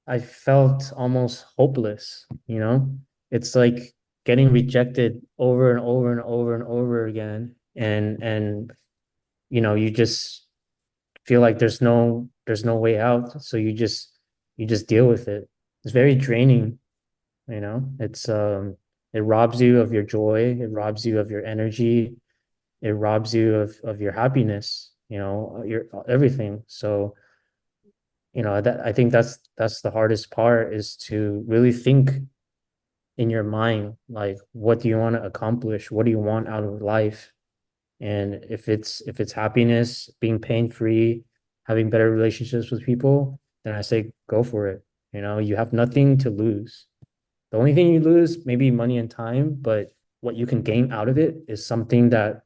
I felt almost hopeless, you know? It's like getting rejected over and over and over and over again. And you just feel like there's no way out. So you just deal with it. It's very draining, you know? It robs you of your joy, it robs you of your energy, it robs you of your happiness, your everything. So that I think that's the hardest part is to really think in your mind, like what do you want to accomplish? What do you want out of life? And if it's happiness, being pain free, having better relationships with people, then I say go for it. You have nothing to lose. The only thing you lose, maybe money and time, but what you can gain out of it is something that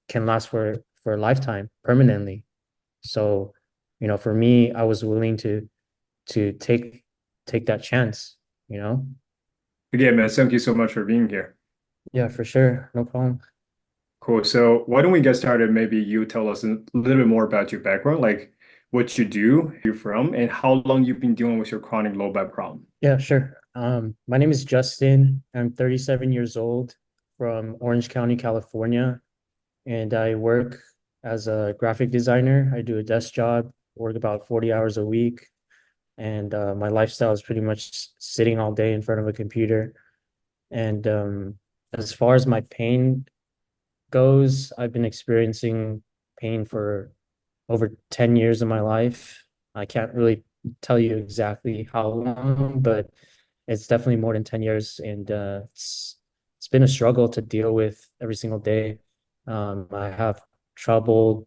can last for a lifetime permanently. So, for me, I was willing to take that chance, you know? Again, man, thank you so much for being here. Yeah, for sure. No problem. Cool. So why don't we get started? Maybe you tell us a little bit more about your background, like what you do, you're from, and how long you've been dealing with your chronic low back problem. Yeah, sure. My name is Justin. I'm 37 years old from Orange County, California, and I work as a graphic designer. I do a desk job, work about 40 hours a week, and my lifestyle is pretty much sitting all day in front of a computer. And as far as my pain goes, I've been experiencing pain for over 10 years of my life. I can't really tell you exactly how long, but it's definitely more than 10 years. And it's been a struggle to deal with every single day. I have trouble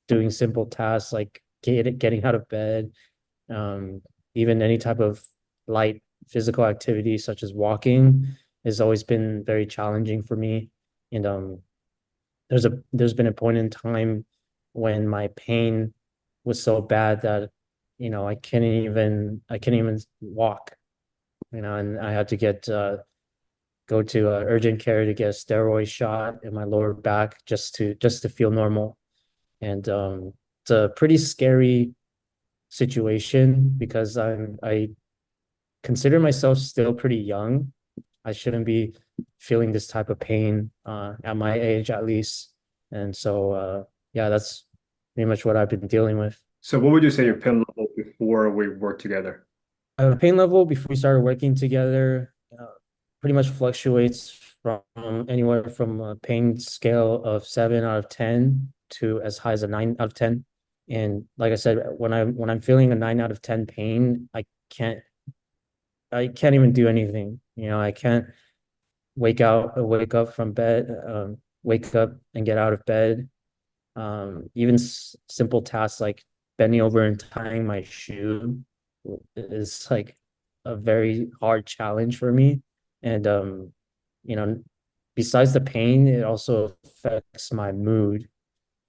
doing simple tasks like getting out of bed, um, even any type of light physical activity such as walking has always been very challenging for me. And there's been a point in time when my pain was so bad that I can't even walk, and I had to go to urgent care to get a steroid shot in my lower back just to feel normal. And it's a pretty scary situation because I consider myself still pretty young. I shouldn't be feeling this type of pain at my age, at least. And so, yeah, that's pretty much what I've been dealing with. So what would you say your pain level before we work together? Pain level before we started working together pretty much fluctuates from anywhere from a pain scale of 7 out of 10 to as high as a 9 out of 10. And like I said, when I'm feeling a 9 out of 10 pain, I can't even do anything. I can't wake up from bed, wake up and get out of bed. Even simple tasks like bending over and tying my shoe is like a very hard challenge for me. And you know, besides the pain, it also affects my mood.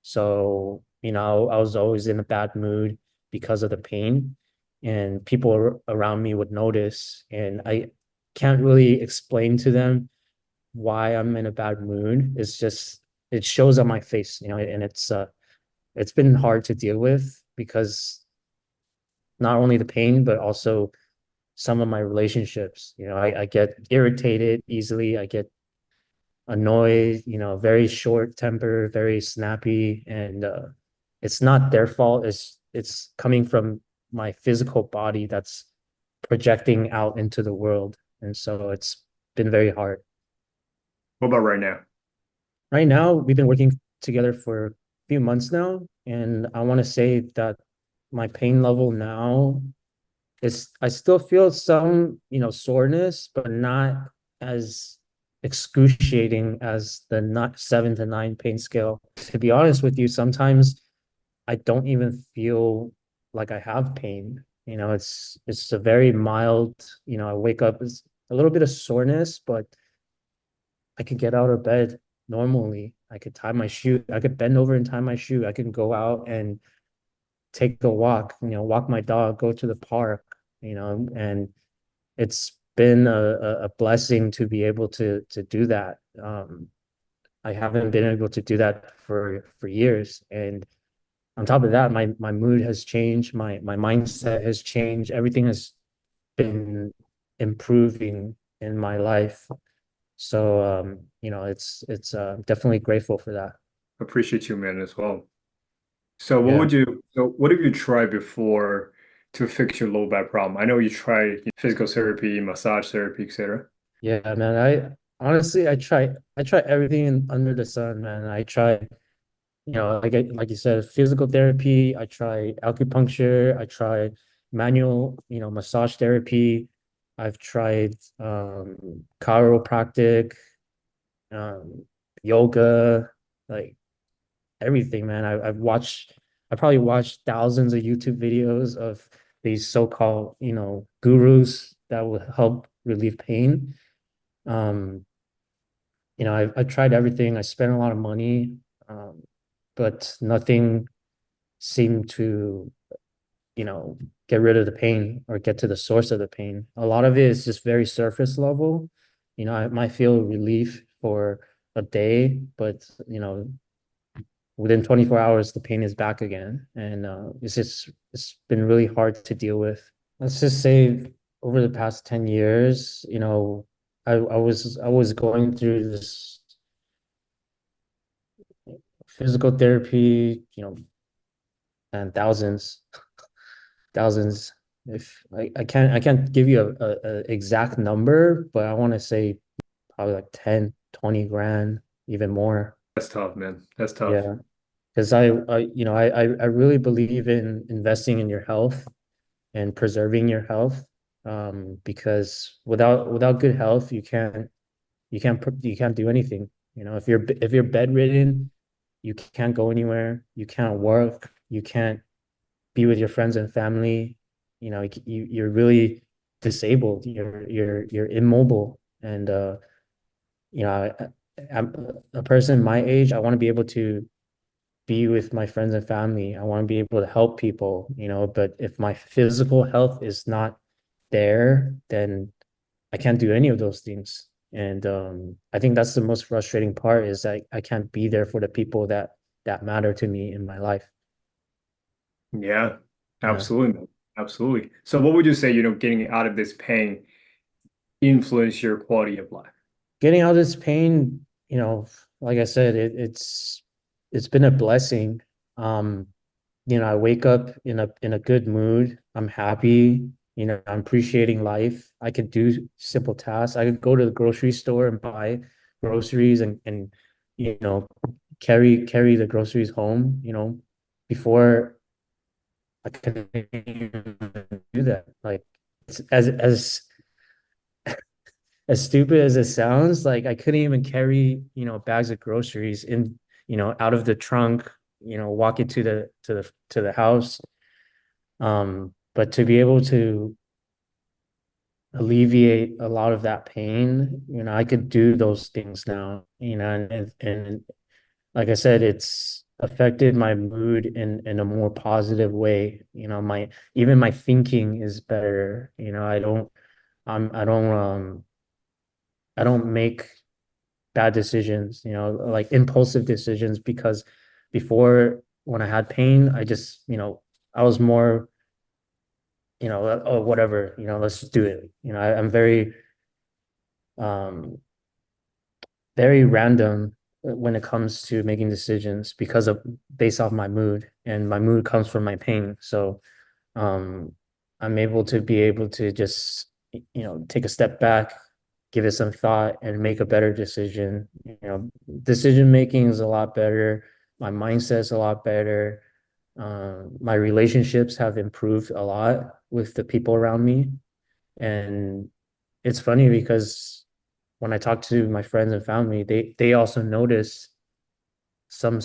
So, I was always in a bad mood because of the pain, and people around me would notice, and I can't really explain to them why I'm in a bad mood. It shows on my face, and it's been hard to deal with because not only the pain, but also some of my relationships. I get irritated easily. I get annoyed, very short temper, very snappy, and it's not their fault. It's coming from my physical body that's projecting out into the world, and so it's been very hard. What about right now? Right now, we've been working together for a few months now, and I want to say that my pain level now is I still feel some, soreness, but not as excruciating as the not 7 to 9 pain scale. To be honest with you, sometimes I don't even feel like I have pain. It's a very mild, I wake up with a little bit of soreness, but I could get out of bed normally. I could tie my shoe. I could bend over and tie my shoe. I can go out and take a walk, walk my dog, go to the park, and it's been a blessing to be able to do that. I haven't been able to do that for years. And on top of that, my mood has changed, my mindset has changed, everything has been improving in my life. So it's definitely grateful for that. Appreciate you, man, as well. So Yeah. what have you tried before to fix your low back problem? I know you tried physical therapy, massage therapy, etc. Yeah, man. I honestly I try everything under the sun, man. I try, like you said, physical therapy, I try acupuncture, I try manual, massage therapy. I've tried chiropractic, um yoga, like everything, man. I probably watched thousands of YouTube videos of these so-called, gurus that will help relieve pain. Um, I tried everything. I spent a lot of money, but nothing seemed to, get rid of the pain or get to the source of the pain. A lot of it is just very surface level. I might feel relief for a day, but within 24 hours, the pain is back again. And it's been really hard to deal with. Let's just say over the past 10 years, I was going through this physical therapy, and thousands. If I can't give you a exact number, but I want to say probably like 10, 20 grand, even more. That's tough, man. That's tough. Yeah. Because I really believe in investing in your health and preserving your health. Because without good health, you can't do anything. If you're bedridden, you can't go anywhere, you can't work, you can't be with your friends and family. You're really disabled. You're immobile, and I'm a person my age. I want to be able to be with my friends and family. I want to be able to help people, but if my physical health is not there, then I can't do any of those things. And I think that's the most frustrating part is that I can't be there for the people that matter to me in my life. Yeah, Yeah. absolutely, man. Absolutely. So what would you say, getting out of this pain influence your quality of life? Getting out of this pain, like I said, it's been a blessing. Um, I wake up in a good mood. I'm happy. I'm appreciating life. I could do simple tasks. I could go to the grocery store and buy groceries and you know carry the groceries home. Before I couldn't even do that. Like as stupid as it sounds, like I couldn't even carry, bags of groceries in, out of the trunk, walk it to the house. But to be able to alleviate a lot of that pain, I could do those things now, and like I said, it's affected my mood in a more positive way. My even my thinking is better. I'm I don't make bad decisions, like impulsive decisions, because before, when I had pain, I just, I was more, oh, whatever, let's just do it. I'm um, very random when it comes to making decisions because of based off my mood, and my mood comes from my pain. So, um, I'm able to just, take a step back, give it some thought, and make a better decision. Decision making is a lot better. My mindset's a lot better. My relationships have improved a lot with the people around me. And it's funny because when I talk to my friends and family, they also notice some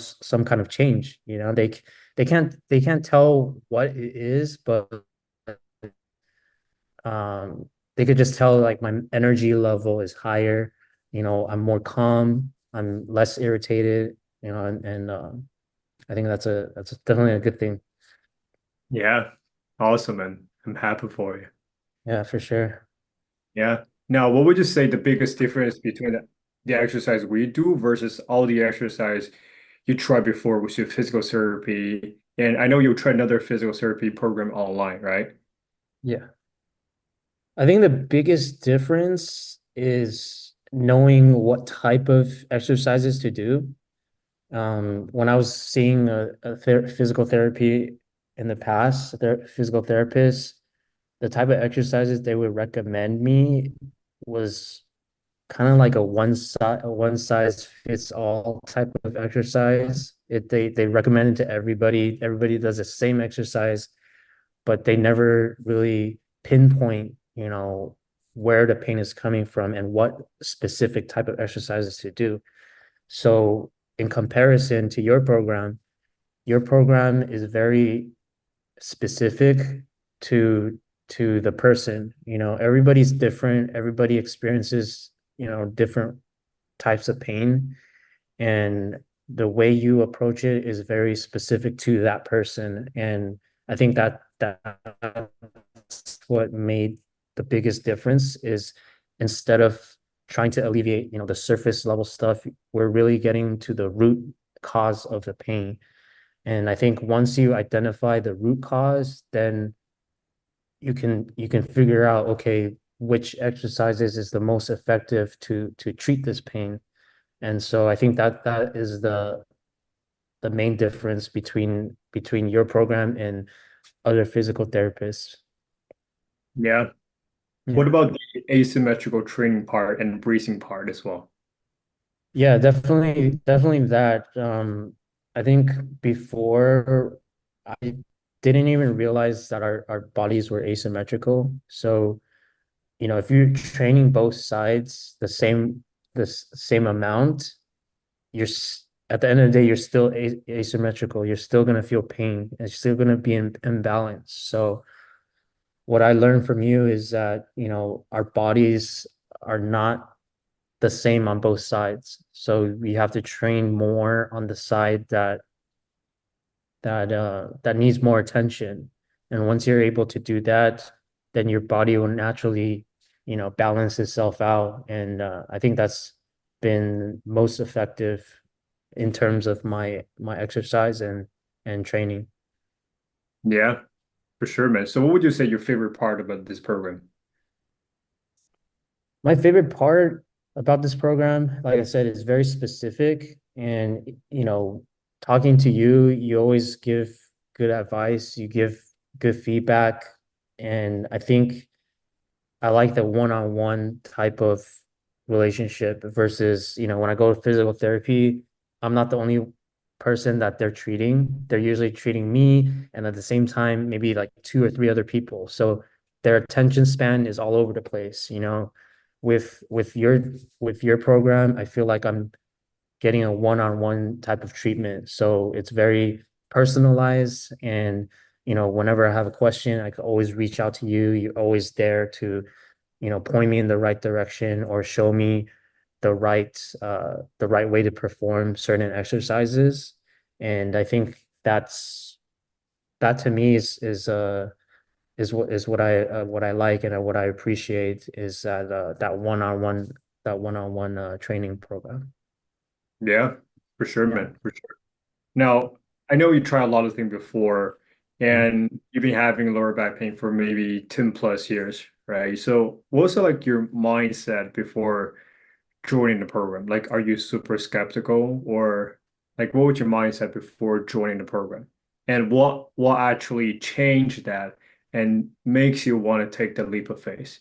kind of change. They can't tell what it is, but um they could just tell like my energy level is higher. I'm more calm, I'm less irritated, and I think that's definitely a good thing. Yeah, awesome, man. I'm happy for you. Yeah, for sure. Yeah. Now, what would you say the biggest difference between the exercise we do versus all the exercise you tried before, which is physical therapy And I know you tried another physical therapy program online, right? Yeah. I think the biggest difference is knowing what type of exercises to do. When I was seeing a physical therapy in the past, physical therapists, the type of exercises they would recommend me was kind of like a one size fits all type of exercise. They recommend it to everybody. Everybody does the same exercise, but they never really pinpoint, where the pain is coming from and what specific type of exercises to do. So in comparison to your program is very specific to the person. Everybody's different. Everybody experiences, different types of pain, and the way you approach it is very specific to that person. And I think that's what made the biggest difference is instead of trying to alleviate, the surface level stuff, we're really getting to the root cause of the pain. And I think once you identify the root cause, then you can figure out, okay, which exercises is the most effective to treat this pain. And so I think that is the main difference between your program and other physical therapists. Yeah. What Yeah. about the asymmetrical training part and breathing part as well? Yeah, definitely that. I think before I didn't even realize that our bodies were asymmetrical. So, if you're training both sides the same amount, at the end of the day, you're still asymmetrical. You're still gonna feel pain. It's still gonna be in imbalance. So what I learned from you is that, our bodies are not the same on both sides. So we have to train more on the side that needs more attention. And once you're able to do that, then your body will naturally, balance itself out. And I think that's been most effective in terms of my exercise and training. Yeah, for sure, man. So what would you say your favorite part about this program? My favorite part about this program, like I said, is very specific. And, talking to you, you always give good advice, you give good feedback. And I think I like the one-on-one type of relationship versus, when I go to physical therapy, I'm not the only person that they're treating. They're usually treating me and at the same time, maybe like two or three other people. So their attention span is all over the place. With your program, I feel like I'm getting a one-on-one type of treatment. So it's very personalized and whenever I have a question, I could always reach out to you. You're always there to point me in the right direction or show me the right way to perform certain exercises. And I think that to me is what I like and what I appreciate is that one-on-one training program. Yeah, for sure, Yeah. man. For sure. Now, I know you tried a lot of things before, Mhm. and you've been having lower back pain for maybe 10 plus years, right? So what's like your mindset before joining the program? Like, are you super skeptical or like what was your mindset before joining the program? And what actually changed that and makes you want to take the leap of faith?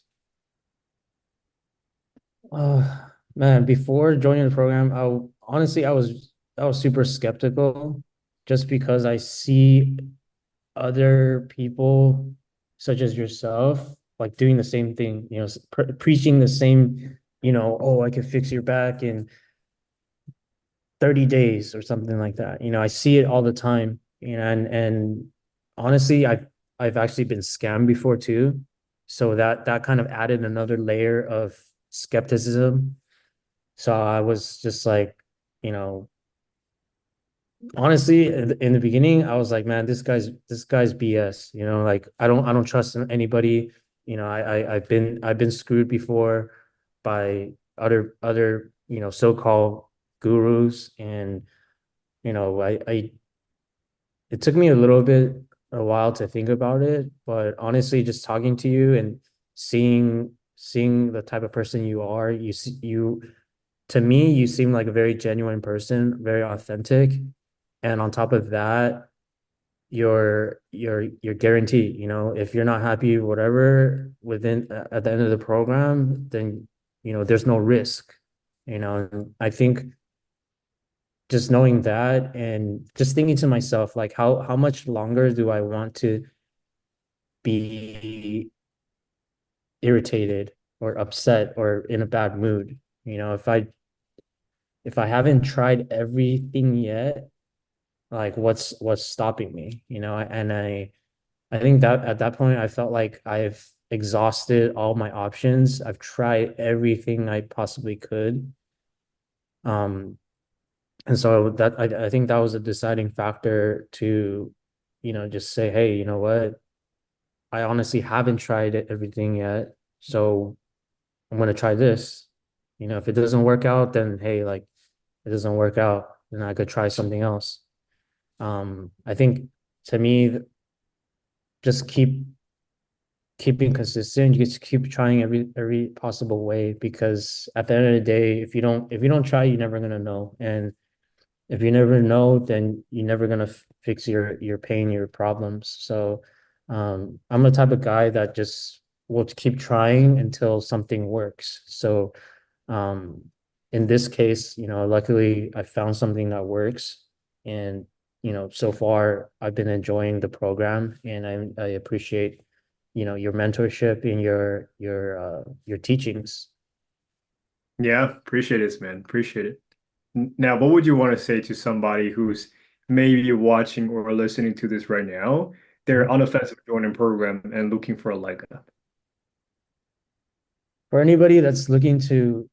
Man, before joining the program, honestly I was super skeptical just because I see other people such as yourself like doing the same thing, preaching the same, oh, I can fix your back in 30 days or something like that. I see it all the time, and honestly, I've actually been scammed before too. So that kind of added another layer of skepticism. So I was just like, you know, honestly, in the beginning, I was like, man, this guy's BS. Like I don't trust anybody. I've been screwed before by other so-called gurus, and I it took me a little bit a while to think about it, but honestly, just talking to you and seeing the type of person you are, you see you to me, you seem like a very genuine person, very authentic. And on top of that, you're guaranteed, if you're not happy, whatever, within at the end of the program, then there's no risk. And I think just knowing that and just thinking to myself, like how much longer do I want to be irritated or upset or in a bad mood? If I haven't tried everything yet, like what's stopping me? And I think that at that point I felt like I've exhausted all my options. I've tried everything I possibly could. Um, and so I think that was a deciding factor to, just say, hey, you know what? I honestly haven't tried everything yet. So I'm gonna try this. If it doesn't work out, then hey, like it doesn't work out, then I could try something else. I think to me, just keeping consistent. You just keep trying every possible way, because at the end of the day, if you don't try, you're never gonna know. And if you never know, then you're never gonna fix your pain, your problems. So I'm the type of guy that just will keep trying until something works. So um, in this case, luckily I found something that works, and so far I've been enjoying the program, and I appreciate your mentorship and your teachings. Yeah, appreciate it, man. Appreciate it. Now, what would you want to say to somebody who's maybe watching or listening to this right now? They're on the fence of joining program and looking for a leg up. For anybody that's looking to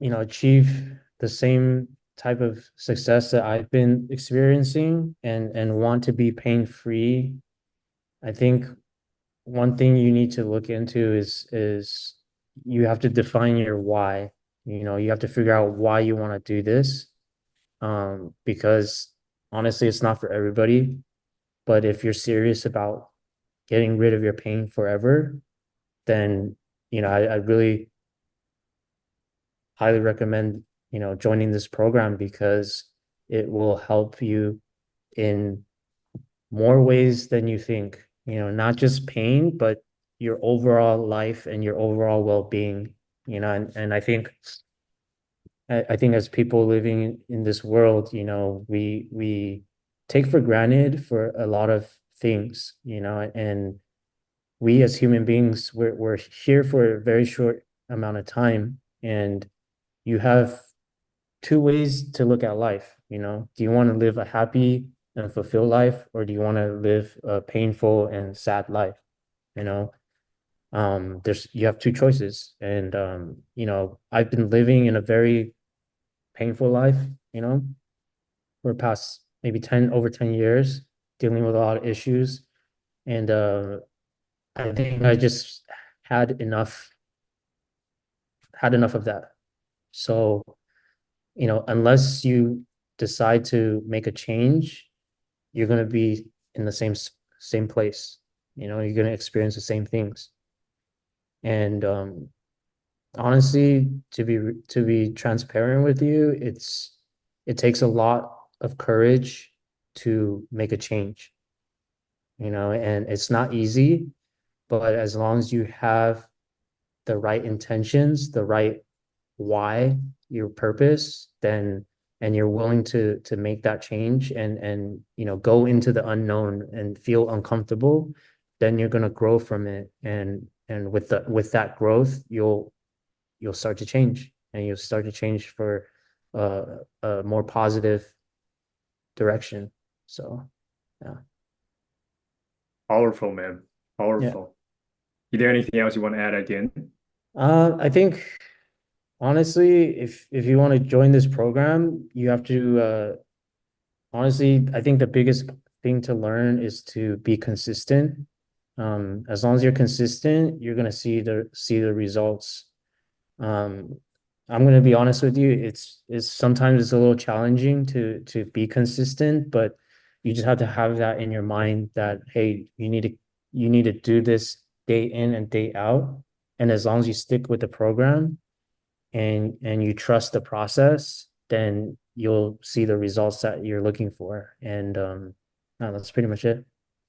achieve the same type of success that I've been experiencing, and want to be pain free, I think one thing you need to look into is you have to define your why. You have to figure out why you want to do this. Because honestly, it's not for everybody. But if you're serious about getting rid of your pain forever, then I really highly recommend joining this program, because it will help you in more ways than you think. Not just pain, but your overall life and your overall well-being. And I think as people living in this world, we take for granted for a lot of things, and we as human beings, we're here for a very short amount of time. And you have two ways to look at life. Do you want to live a happy and fulfilled life, or do you want to live a painful and sad life? You know, there's you have two choices. And I've been living in a very painful life, for the past maybe 10 over 10 years, dealing with a lot of issues. And I think I just had enough had enough of that. So, unless you decide to make a change, you're going to be in the same place. You're going to experience the same things. And honestly, to be transparent with you, it takes a lot of courage to make a change, and it's not easy, but as long as you have the right intentions, the right why, your purpose, then and you're willing to make that change, and go into the unknown and feel uncomfortable, then you're going to grow from it. And with that growth, you'll start to change, and you'll start to change for uh, a more positive direction. So yeah. Powerful, man. Yeah. Powerful. Is there anything else you want to add at the end? I think honestly, if you want to join this program, you have to honestly, I think the biggest thing to learn is to be consistent. As long as you're consistent, you're gonna see the results. Um, I'm gonna be honest with you, it's sometimes it's a little challenging to be consistent, but you just have to have that in your mind that, hey, you need to do this day in and day out. And as long as you stick with the program and you trust the process, then you'll see the results that you're looking for. And no, that's pretty much it.